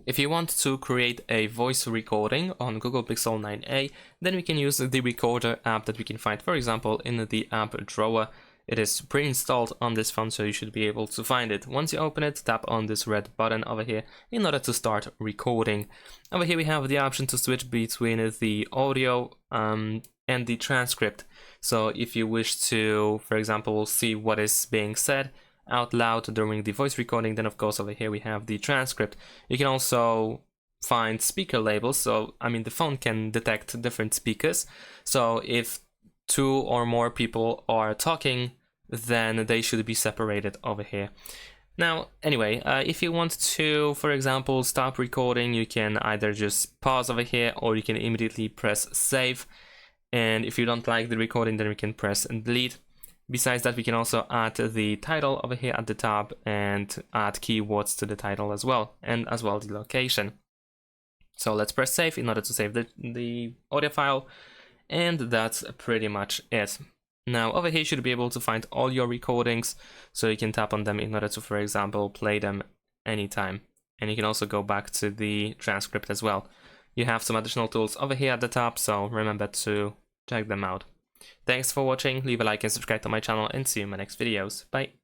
If you want to create a voice recording on Google Pixel 9a, then we can use the recorder app that we can find, for example, in the app drawer. It is pre-installed on this phone, so you should be able to find it. Once you open it, tap on this red button over here in order to start recording. Over here we have the option to switch between the audio and the transcript. So if you wish to, for example, see what is being said out loud during the voice recording, then of course over here we have the transcript. You can also find speaker labels, so I mean the phone can detect different speakers, so if two or more people are talking, then they should be separated over here. Now anyway, if you want to, for example, stop recording, you can either just pause over here or you can immediately press save, and if you don't like the recording, then we can press delete. Besides that, we can also add the title over here at the top and add keywords to the title as well, and as well the location. So let's press save in order to save the audio file, and that's pretty much it. Now over here you should be able to find all your recordings, so you can tap on them in order to, for example, play them anytime. And you can also go back to the transcript as well. You have some additional tools over here at the top, so remember to check them out. Thanks for watching, leave a like and subscribe to my channel, and see you in my next videos. Bye!